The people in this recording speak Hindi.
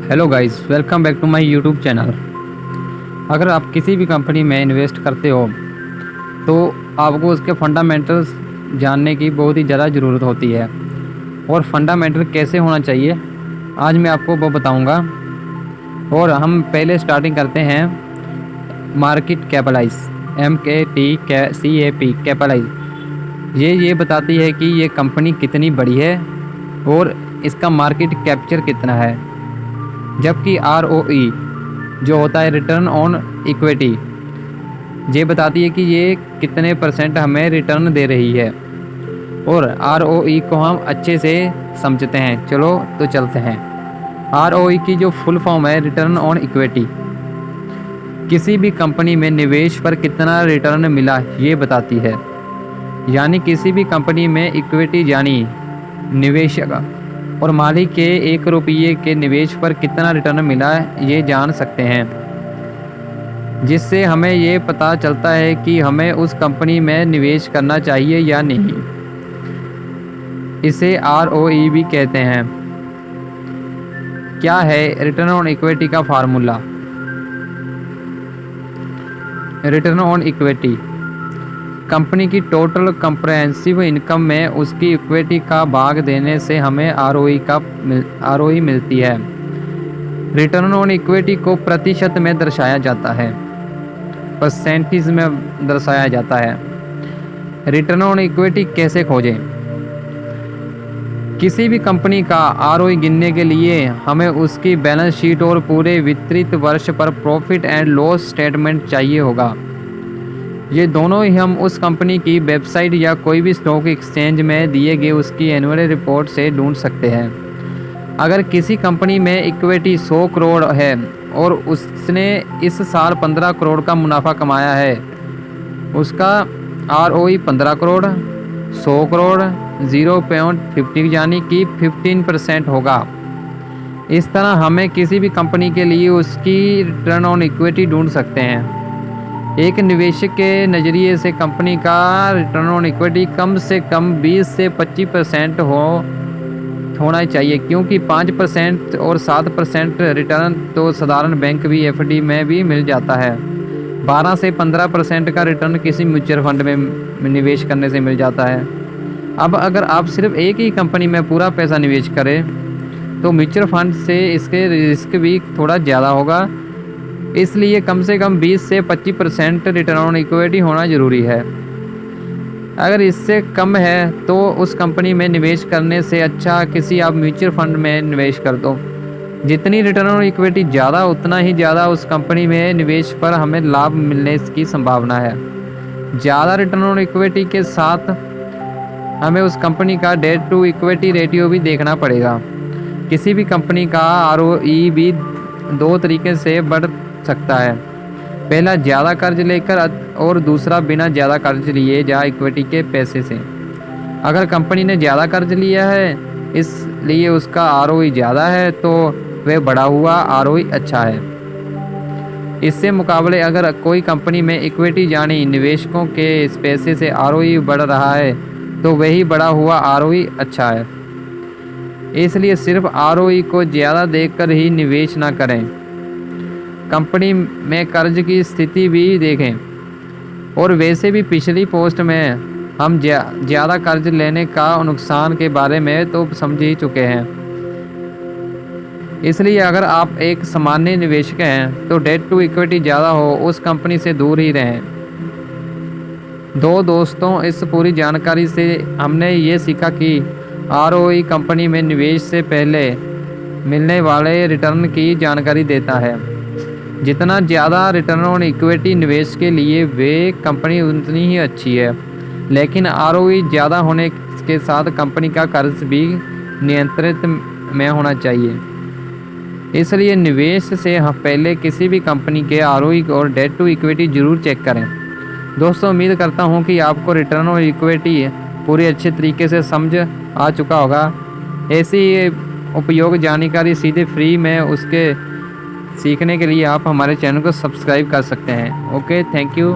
Hello guys, welcome back to my YouTube channel. अगर आप किसी भी कंपनी में इन्वेस्ट करते हो तो आपको उसके फंडामेंटल्स जानने की बहुत ही ज़्यादा ज़रूरत होती है। और फंडामेंटल कैसे होना चाहिए आज मैं आपको वो बताऊंगा। और हम पहले स्टार्टिंग करते हैं मार्केट कैपिटलाइज, MKTCAP कैपिटलाइज। ये बताती है कि ये कंपनी कितनी बड़ी है और इसका मार्केट कैप्चर कितना है। जबकि ROE जो होता है रिटर्न ऑन इक्विटी, ये बताती है कि ये कितने % हमें रिटर्न दे रही है। और ROE को हम अच्छे से समझते हैं। चलो तो चलते हैं। ROE की जो फुल फॉर्म है रिटर्न ऑन इक्विटी, किसी भी कंपनी में निवेश पर कितना रिटर्न मिला ये बताती है। यानी किसी भी कंपनी में इक्विटी यानी निवेशक और मालिक के 1 रुपये के निवेश पर कितना रिटर्न मिला ये जान सकते हैं, जिससे हमें ये पता चलता है कि हमें उस कंपनी में निवेश करना चाहिए या नहीं। इसे ROE भी कहते हैं। क्या है रिटर्न ऑन इक्विटी का formula? Return on equity company की टोटल कंप्रहेंसिव इनकम में उसकी इक्विटी का भाग देने से हमें ROE मिलती है। रिटर्न ऑन इक्विटी को प्रतिशत में दर्शाया जाता है, परसेंटेज में दर्शाया जाता है। रिटर्न ऑन इक्विटी कैसे खोजें? किसी भी कंपनी का ROE गिनने के लिए हमें उसकी बैलेंस शीट और पूरे वित्तीय वर्ष पर प्रॉफिट एंड लॉस स्टेटमेंट चाहिए होगा। ये दोनों ही हम उस कंपनी की वेबसाइट या कोई भी स्टॉक एक्सचेंज में दिए गए उसकी एनुअल रिपोर्ट से ढूंढ सकते हैं। अगर किसी कंपनी में इक्विटी 100 करोड़ है और उसने इस साल 15 करोड़ का मुनाफा कमाया है, उसका ROE 15 करोड़ 100 करोड़ 0.50 यानी कि 15% होगा। इस तरह हमें किसी भी कंपनी के लिए उसकी रिटर्न ऑन इक्विटी ढूंढ सकते हैं। एक निवेशक के नज़रिए से कंपनी का रिटर्न ऑन इक्विटी कम से कम 20 से 25% होना चाहिए, क्योंकि 5% और 7% रिटर्न तो साधारण बैंक भी FD में भी मिल जाता है। 12 से 15% का रिटर्न किसी म्यूचुअल फंड में निवेश करने से मिल जाता है। अब अगर आप सिर्फ एक ही कंपनी में पूरा पैसा निवेश करें तो म्यूचुअल फंड से इसके रिस्क भी थोड़ा ज़्यादा होगा, इसलिए कम से कम 20 से 25% रिटर्न ऑन इक्विटी होना ज़रूरी है। अगर इससे कम है तो उस कंपनी में निवेश करने से अच्छा किसी आप म्यूचुअल फंड में निवेश कर दो। जितनी रिटर्न ऑन इक्विटी ज़्यादा उतना ही ज़्यादा उस कंपनी में निवेश पर हमें लाभ मिलने की संभावना है। ज़्यादा रिटर्न ऑन इक्विटी के साथ हमें उस कंपनी का डेट टू इक्विटी रेशियो भी देखना पड़ेगा। किसी भी कंपनी का ROE भी 2 तरीके से बढ़ सकता है। पहला ज़्यादा कर्ज लेकर और दूसरा बिना ज़्यादा कर्ज लिए या इक्विटी के पैसे से। अगर कंपनी ने ज़्यादा कर्ज लिया है इसलिए उसका ROE ज़्यादा है तो वह बढ़ा हुआ ROE अच्छा है। इससे मुकाबले अगर कोई कंपनी में इक्विटी यानी निवेशकों के पैसे से ROE बढ़ रहा है तो वही बढ़ा हुआ ROE अच्छा है। इसलिए सिर्फ ROE को ज़्यादा देखकर ही निवेश ना करें, कंपनी में कर्ज की स्थिति भी देखें। और वैसे भी पिछली पोस्ट में हम ज़्यादा कर्ज लेने का नुकसान के बारे में तो समझ ही चुके हैं। इसलिए अगर आप एक सामान्य निवेशक हैं तो डेट टू इक्विटी ज़्यादा हो उस कंपनी से दूर ही रहें। दोस्तों, इस पूरी जानकारी से हमने ये सीखा कि ROE कंपनी में निवेश से पहले मिलने वाले रिटर्न की जानकारी देता है। जितना ज़्यादा रिटर्न ऑन इक्विटी निवेश के लिए वे कंपनी उतनी ही अच्छी है, लेकिन ROE ज़्यादा होने के साथ कंपनी का कर्ज भी नियंत्रित में होना चाहिए। इसलिए निवेश से पहले किसी भी कंपनी के ROE और डेट टू इक्विटी ज़रूर चेक करें। दोस्तों, उम्मीद करता हूँ कि आपको रिटर्न ऑन इक्विटी पूरी अच्छे तरीके से समझ आ चुका होगा। ऐसी उपयोग जानकारी सीधे फ्री में उसके सीखने के लिए आप हमारे चैनल को सब्सक्राइब कर सकते हैं। Okay, thank you.